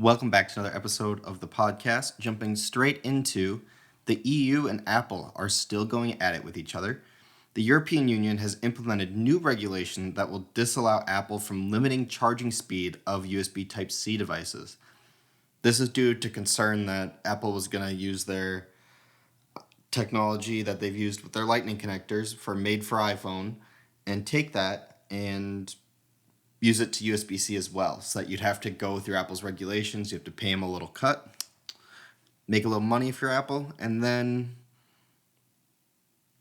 Welcome back to another episode of the podcast. Jumping straight into the EU and Apple are still going at it with each other. The European Union has implemented new regulation that will disallow Apple from limiting charging speed of USB Type-C devices. This is due to concern that Apple was going to use their technology that they've used with their Lightning connectors for made for iPhone and take that and use it to USB-C as well, so that you'd have to go through Apple's regulations. You have to pay them a little cut, make a little money for Apple, and then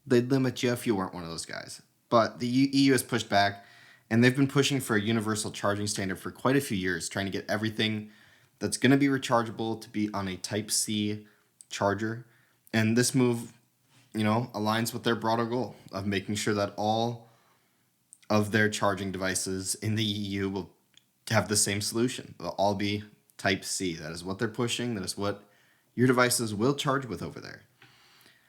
they'd limit you if you weren't one of those guys. But the EU has pushed back, and they've been pushing for a universal charging standard for quite a few years, trying to get everything that's going to be rechargeable to be on a Type-C charger. And this move, aligns with their broader goal of making sure that all of their charging devices in the EU will have the same solution. They'll all be Type-C. That is what they're pushing. That is what your devices will charge with over there.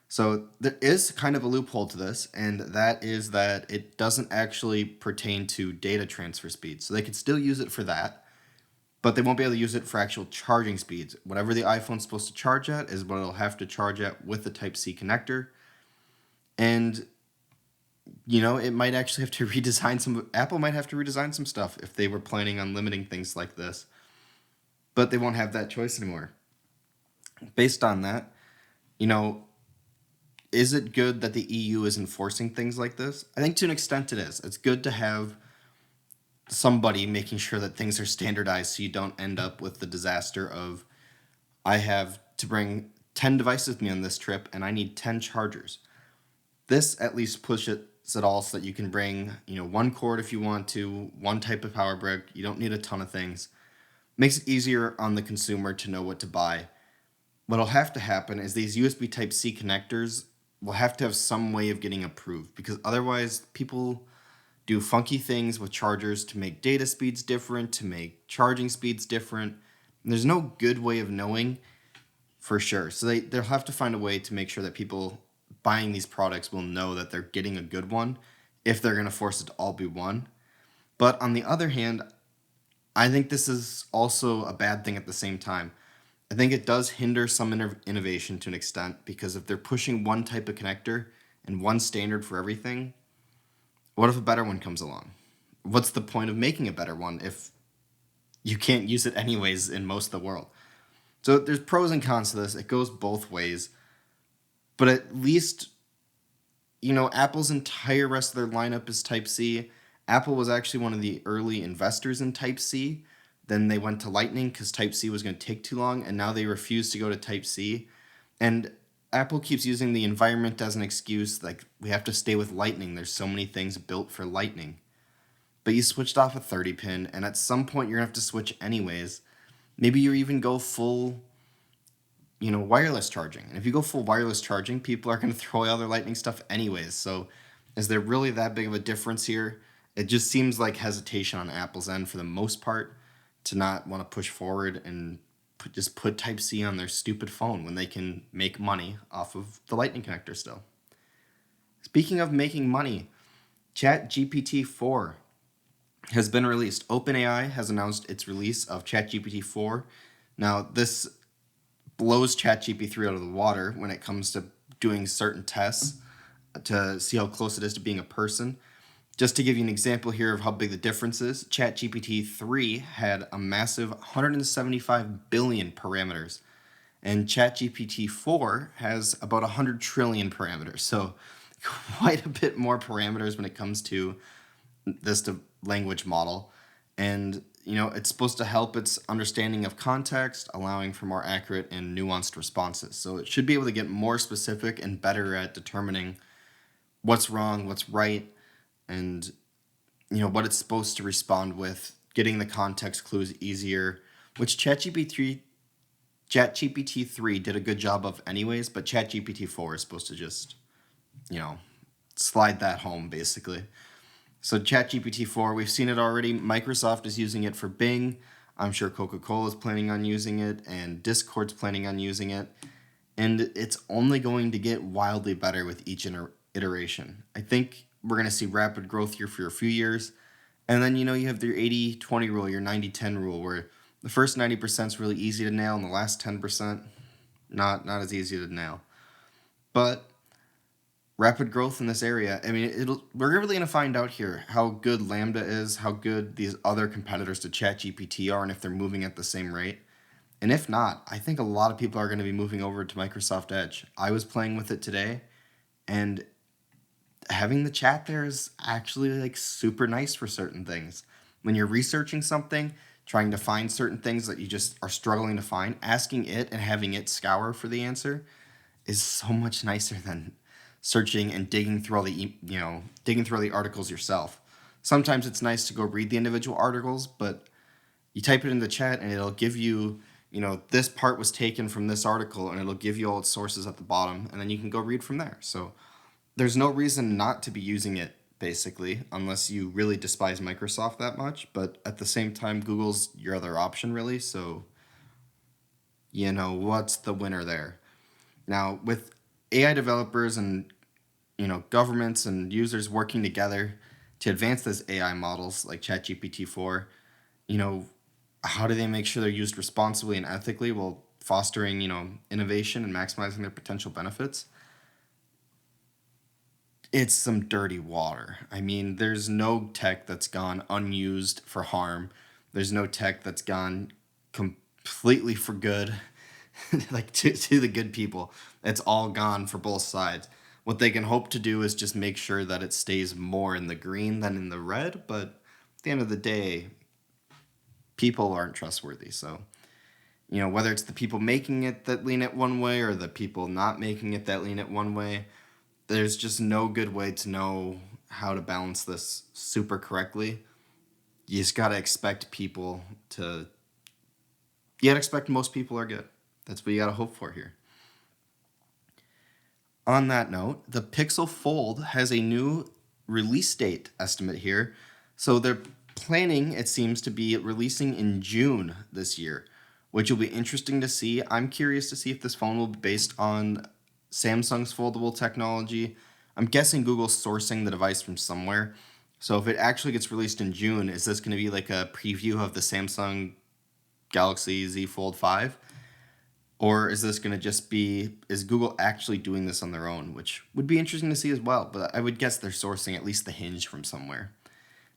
So there is kind of a loophole to this, and that is that it doesn't actually pertain to data transfer speeds. So they could still use it for that, but they won't be able to use it for actual charging speeds. Whatever the iPhone's supposed to charge at is what it'll have to charge at with the Type-C connector. And it might actually have to Apple might have to redesign some stuff if they were planning on limiting things like this. But they won't have that choice anymore. Based on that, is it good that the EU is enforcing things like this? I think to an extent it is. It's good to have somebody making sure that things are standardized so you don't end up with the disaster of, I have to bring 10 devices with me on this trip and I need 10 chargers. This at least pushes it all so that you can bring, one cord if you want to, one type of power brick. You don't need a ton of things. Makes it easier on the consumer to know what to buy. What'll have to happen is these USB Type-C connectors will have to have some way of getting approved, because otherwise people do funky things with chargers to make data speeds different, to make charging speeds different. And there's no good way of knowing for sure. So they'll have to find a way to make sure that people buying these products will know that they're getting a good one if they're going to force it to all be one. But on the other hand, I think this is also a bad thing at the same time. I think it does hinder some innovation to an extent, because if they're pushing one type of connector and one standard for everything, what if a better one comes along? What's the point of making a better one if you can't use it anyways in most of the world? So there's pros and cons to this. It goes both ways. But at least, Apple's entire rest of their lineup is Type-C. Apple was actually one of the early investors in Type-C. Then they went to Lightning because Type-C was going to take too long, and now they refuse to go to Type-C. And Apple keeps using the environment as an excuse, like, we have to stay with Lightning. There's so many things built for Lightning. But you switched off a 30-pin, and at some point you're going to have to switch anyways. Maybe you even go full, wireless charging. And if you go full wireless charging, people are going to throw away all their Lightning stuff anyways. So is there really that big of a difference here? It just seems like hesitation on Apple's end for the most part to not want to push forward and just put Type-C on their stupid phone when they can make money off of the Lightning connector still. Speaking of making money, GPT-4 has been released. OpenAI has announced its release of ChatGPT-4. Now, this blows ChatGPT-3 out of the water when it comes to doing certain tests to see how close it is to being a person. Just to give you an example here of how big the difference is, ChatGPT-3 had a massive 175 billion parameters, and ChatGPT-4 has about 100 trillion parameters. So quite a bit more parameters when it comes to this language model. And, it's supposed to help its understanding of context, allowing for more accurate and nuanced responses. So it should be able to get more specific and better at determining what's wrong, what's right, and what it's supposed to respond with, getting the context clues easier, which ChatGPT-3 did a good job of anyways, but ChatGPT-4 is supposed to just, slide that home basically. So ChatGPT-4, we've seen it already. Microsoft is using it for Bing. I'm sure Coca-Cola is planning on using it, and Discord's planning on using it. And it's only going to get wildly better with each iteration. I think we're going to see rapid growth here for a few years. And then, you have your 80-20 rule, your 90-10 rule, where The first 90% is really easy to nail, and the last 10% not as easy to nail. But rapid growth in this area, I mean, we're really going to find out here how good Lambda is, how good these other competitors to ChatGPT are, and if they're moving at the same rate. And if not, I think a lot of people are going to be moving over to Microsoft Edge. I was playing with it today, and having the chat there is actually like super nice for certain things. When you're researching something, trying to find certain things that you just are struggling to find, asking it and having it scour for the answer is so much nicer than searching and digging through all the digging through all the articles yourself. Sometimes it's nice to go read the individual articles, but you type it in the chat and it'll give you, this part was taken from this article, and it'll give you all its sources at the bottom, and then you can go read from there. So there's no reason not to be using it, basically, unless you really despise Microsoft that much. But at the same time, Google's your other option, really. So, what's the winner there? Now, with AI developers and governments and users working together to advance these AI models like ChatGPT-4, you know, how do they make sure they're used responsibly and ethically while fostering, innovation and maximizing their potential benefits? It's some dirty water. I mean, there's no tech that's gone unused for harm. There's no tech that's gone completely for good, like to the good people. It's all gone for both sides. What they can hope to do is just make sure that it stays more in the green than in the red. But at the end of the day, people aren't trustworthy. So, whether it's the people making it that lean it one way or the people not making it that lean it one way, there's just no good way to know how to balance this super correctly. You just gotta expect people to. You gotta expect most people are good. That's what you gotta hope for here. On that note, the Pixel Fold has a new release date estimate here. So they're planning, it seems, to be releasing in June this year, which will be interesting to see. I'm curious to see if this phone will be based on Samsung's foldable technology. I'm guessing Google's sourcing the device from somewhere. So if it actually gets released in June, is this going to be like a preview of the Samsung Galaxy Z Fold 5? Or is this going to just be, is Google actually doing this on their own? Which would be interesting to see as well, but I would guess they're sourcing at least the hinge from somewhere.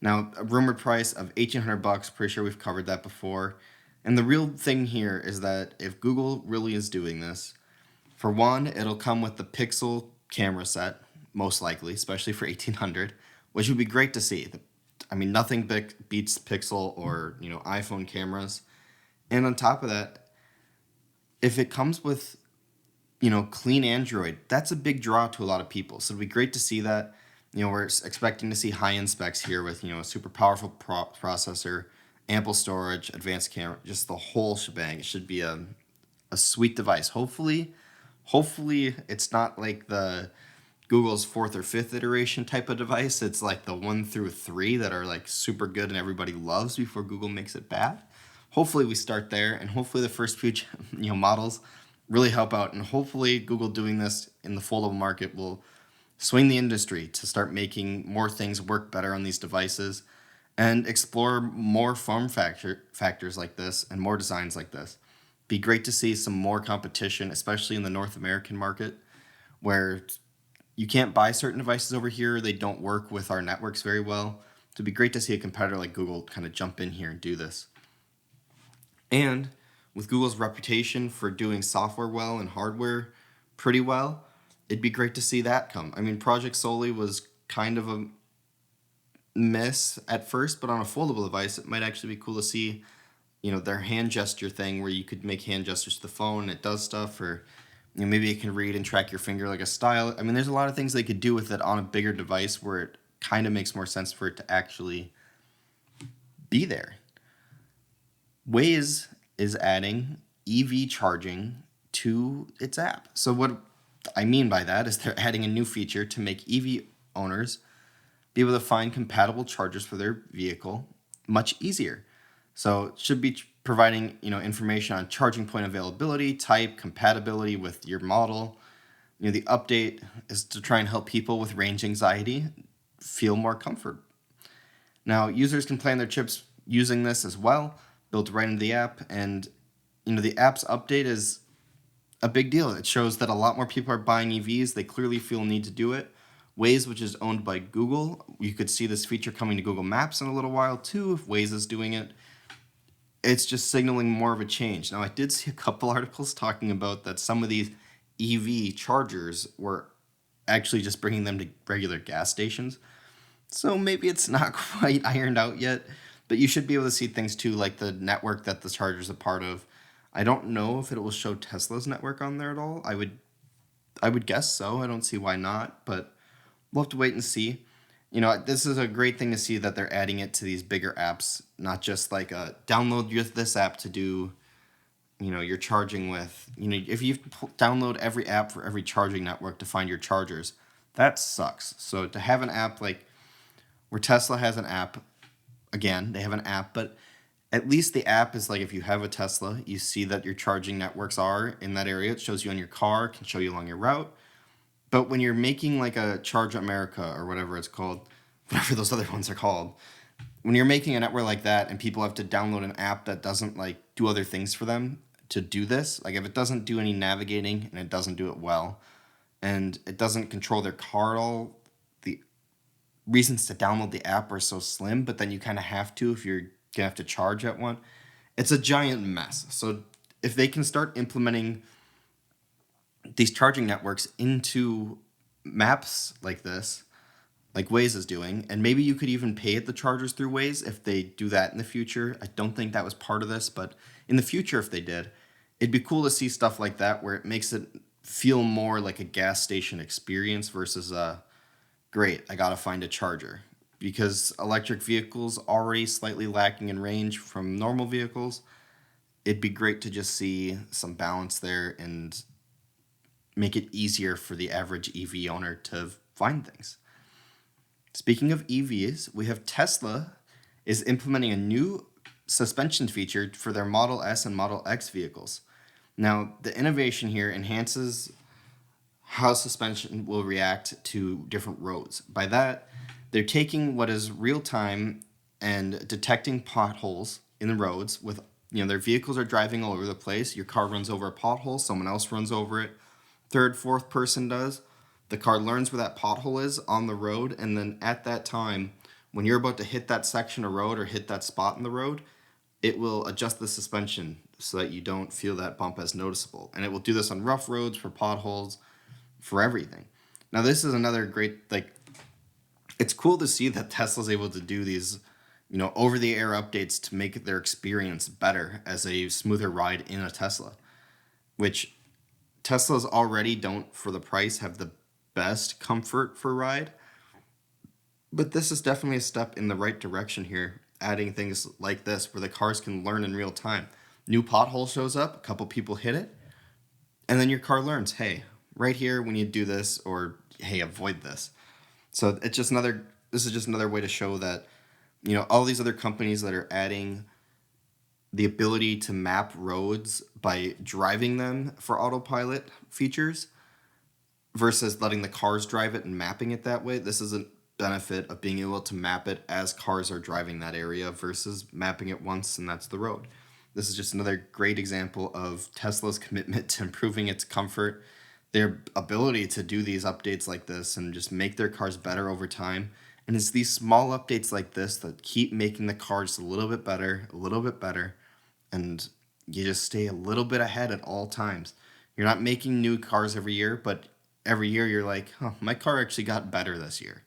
Now, a rumored price of $1,800, pretty sure we've covered that before. And the real thing here is that if Google really is doing this, for one, it'll come with the Pixel camera set, most likely, especially for $1,800, which would be great to see. I mean, nothing beats Pixel or iPhone cameras. And on top of that, if it comes with clean Android, that's a big draw to a lot of people. So it'd be great to see that. We're expecting to see high-end specs here with a super powerful processor, ample storage, advanced camera, just the whole shebang. It should be a sweet device. Hopefully it's not like the Google's fourth or fifth iteration type of device. It's like the 1 through 3 that are like super good and everybody loves before Google makes it bad. Hopefully we start there, and hopefully the first few models really help out, and hopefully Google doing this in the foldable market will swing the industry to start making more things work better on these devices and explore more form factors like this and more designs like this. Be great to see some more competition, especially in the North American market, where you can't buy certain devices over here. They don't work with our networks very well. It'd be great to see a competitor like Google kind of jump in here and do this. And with Google's reputation for doing software well and hardware pretty well, it'd be great to see that come. I mean, Project Soli was kind of a miss at first, but on a foldable device, it might actually be cool to see, their hand gesture thing where you could make hand gestures to the phone and it does stuff, or maybe it can read and track your finger like a style. I mean, there's a lot of things they could do with it on a bigger device where it kind of makes more sense for it to actually be there. Waze is adding EV charging to its app. So what I mean by that is they're adding a new feature to make EV owners be able to find compatible chargers for their vehicle much easier. So it should be providing information on charging point availability, type, compatibility with your model. The update is to try and help people with range anxiety feel more comfort. Now, users can plan their trips using this as well, built right into the app. And the app's update is a big deal. It shows that a lot more people are buying EVs. They clearly feel a need to do it. Waze, which is owned by Google, you could see this feature coming to Google Maps in a little while too if Waze is doing it. It's just signaling more of a change. Now, I did see a couple articles talking about that some of these EV chargers were actually just bringing them to regular gas stations. So maybe it's not quite ironed out yet, but you should be able to see things too, like the network that the charger's a part of. I don't know if it will show Tesla's network on there at all. I would guess so. I don't see why not, but we'll have to wait and see. This is a great thing to see that they're adding it to these bigger apps, not just like download this app to do, your charging with. If you download every app for every charging network to find your chargers, that sucks. So to have an app like where Tesla has an app, again, they have an app, but at least the app is like if you have a Tesla, you see that your charging networks are in that area. It shows you on your car, can show you along your route. But when you're making like a Charge America or whatever it's called, whatever those other ones are called, when you're making a network like that and people have to download an app that doesn't like do other things for them to do this, like if it doesn't do any navigating and it doesn't do it well and it doesn't control their car at all, the reasons to download the app are so slim, but then you kind of have to if you're gonna have to charge at one. It's a giant mess. So if they can start implementing these charging networks into maps like this, like Waze is doing, and maybe you could even pay at the chargers through Waze if they do that in the future. I don't think that was part of this, but in the future, if they did, it'd be cool to see stuff like that where it makes it feel more like a gas station experience versus great, I gotta find a charger. Because electric vehicles already slightly lacking in range from normal vehicles, it'd be great to just see some balance there and make it easier for the average EV owner to find things. Speaking of EVs, we have Tesla is implementing a new suspension feature for their Model S and Model X vehicles. Now, the innovation here enhances how suspension will react to different roads. By that, they're taking what is real time and detecting potholes in the roads with their vehicles are driving all over the place. Your car runs over a pothole, someone else runs over it, third, fourth person does. The car learns where that pothole is on the road, and then at that time, when you're about to hit that section of road or hit that spot in the road, it will adjust the suspension so that you don't feel that bump as noticeable. And it will do this on rough roads, for potholes, for everything. Now, this is another great, it's cool to see that Tesla's able to do these, over-the-air updates to make their experience better as a smoother ride in a Tesla, which Teslas already don't, for the price, have the best comfort for ride. But this is definitely a step in the right direction here, adding things like this where the cars can learn in real time. New pothole shows up, a couple people hit it, and then your car learns, hey, right here we need to do this, or hey, avoid this. So this is just another way to show that, all these other companies that are adding the ability to map roads by driving them for autopilot features versus letting the cars drive it and mapping it that way. This is a benefit of being able to map it as cars are driving that area versus mapping it once and that's the road. This is just another great example of Tesla's commitment to improving its comfort, their ability to do these updates like this and just make their cars better over time. And it's these small updates like this that keep making the cars a little bit better, and you just stay a little bit ahead at all times. You're not making new cars every year, but every year you're like, oh, my car actually got better this year,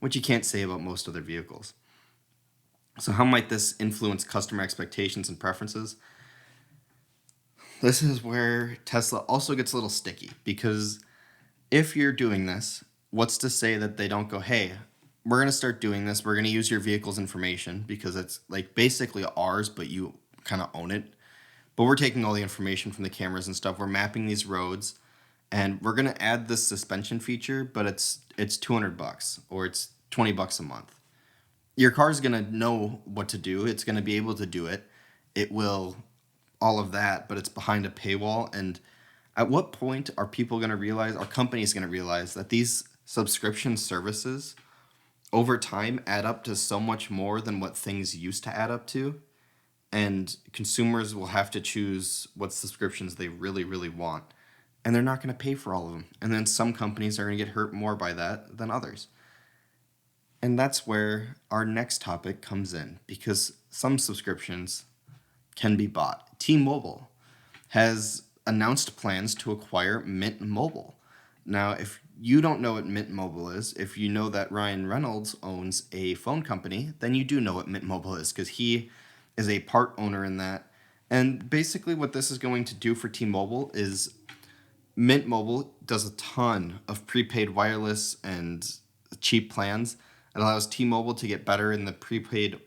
which you can't say about most other vehicles. So how might this influence customer expectations and preferences? This is where Tesla also gets a little sticky, because if you're doing this, what's to say that they don't go, hey, we're going to start doing this. We're going to use your vehicle's information because it's like basically ours, but you kind of own it. But we're taking all the information from the cameras and stuff. We're mapping these roads, and we're going to add this suspension feature, but it's $200 or it's $20 a month. Your car's going to know what to do. It's going to be able to do it. It will all of that, but it's behind a paywall. And at what point are people going to realize, are companies going to realize that these subscription services over time add up to so much more than what things used to add up to? and consumers will have to choose what subscriptions they really, really want. And they're not going to pay for all of them. And then some companies are going to get hurt more by that than others. And that's where our next topic comes in, because some subscriptions can be bought. T-Mobile has announced plans to acquire Mint Mobile. Now, if you don't know what Mint Mobile is, if you know that Ryan Reynolds owns a phone company, then you do know what Mint Mobile is, because he is a part owner in that. And basically what this is going to do for T-Mobile is Mint Mobile does a ton of prepaid wireless and cheap plans. It allows T-Mobile to get better in the prepaid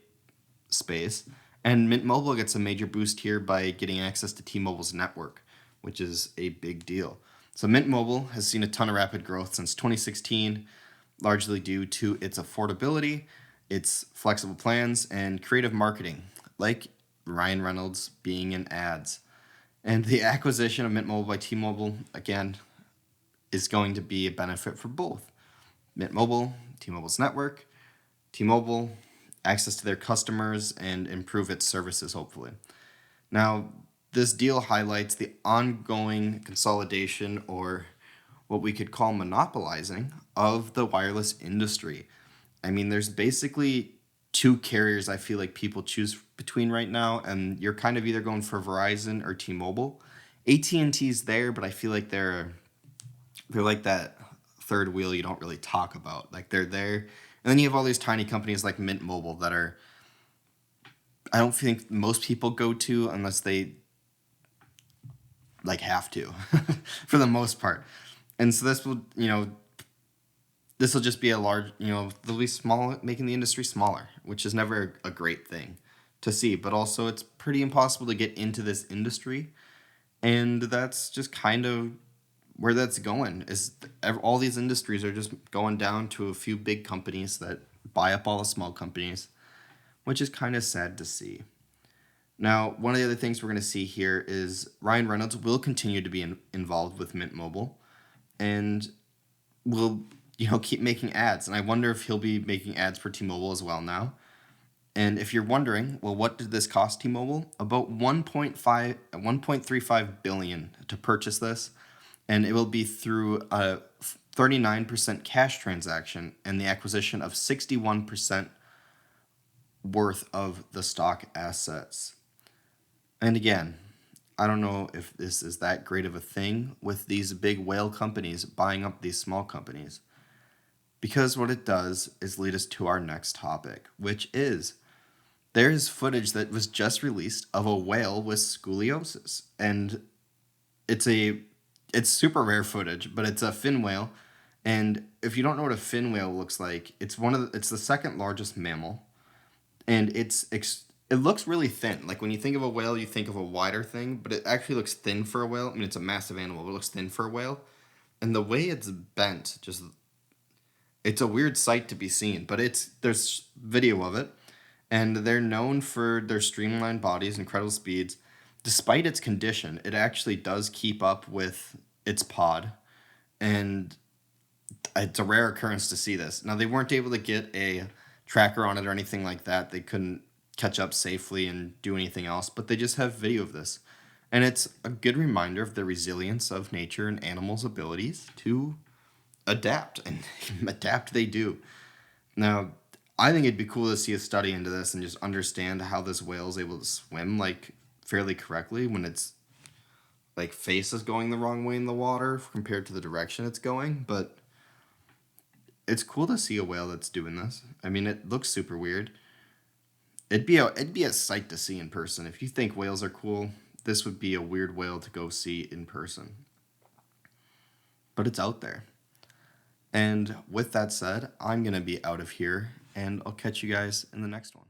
space. And Mint Mobile gets a major boost here by getting access to T-Mobile's network, which is a big deal. So Mint Mobile has seen a ton of rapid growth since 2016, largely due to its affordability, its flexible plans, and creative marketing, like Ryan Reynolds being in ads. And the acquisition of Mint Mobile by T-Mobile, again, is going to be a benefit for both Mint Mobile, T-Mobile's network, T-Mobile, access to their customers, and improve its services, hopefully. Now, this deal highlights the ongoing consolidation, or what we could call monopolizing, of the wireless industry. I mean, there's basically two carriers I feel like people choose between right now, and you're kind of either going for Verizon or T-Mobile. AT&T's there, but I feel like they're like that third wheel you don't really talk about. Like, they're there. And then you have all these tiny companies like Mint Mobile that are, I don't think most people go to unless they like have to for the most part. And so this will just be a large, they'll be small, making the industry smaller, which is never a great thing to see. But also, it's pretty impossible to get into this industry. And that's just kind of where that's going, is all these industries are just going down to a few big companies that buy up all the small companies, which is kind of sad to see. Now, one of the other things we're going to see here is Ryan Reynolds will continue to be involved with Mint Mobile and will, keep making ads. And I wonder if he'll be making ads for T-Mobile as well now. And if you're wondering, well, what did this cost T-Mobile? About 1.35 billion to purchase this, and it will be through a 39% cash transaction and the acquisition of 61% worth of the stock assets. And again, I don't know if this is that great of a thing with these big whale companies buying up these small companies, because what it does is lead us to our next topic, which is there is footage that was just released of a whale with scoliosis. And it's super rare footage, but it's a fin whale. And if you don't know what a fin whale looks like, it's the second largest mammal, and it looks really thin. Like, when you think of a whale, you think of a wider thing, but it actually looks thin for a whale. I mean, it's a massive animal, but it looks thin for a whale. And the way it's bent, it's a weird sight to be seen, but there's video of it, and they're known for their streamlined bodies, incredible speeds. Despite its condition, it actually does keep up with its pod, and it's a rare occurrence to see this. Now, they weren't able to get a tracker on it or anything like that. They couldn't catch up safely and do anything else, but they just have video of this. And it's a good reminder of the resilience of nature and animals' abilities to adapt, and adapt they do. Now, I think it'd be cool to see a study into this and just understand how this whale is able to swim like fairly correctly when its like face is going the wrong way in the water compared to the direction it's going. But it's cool to see a whale that's doing this. I mean, it looks super weird. It'd be a sight to see in person. If you think whales are cool, this would be a weird whale to go see in person. But it's out there. And with that said, I'm going to be out of here, and I'll catch you guys in the next one.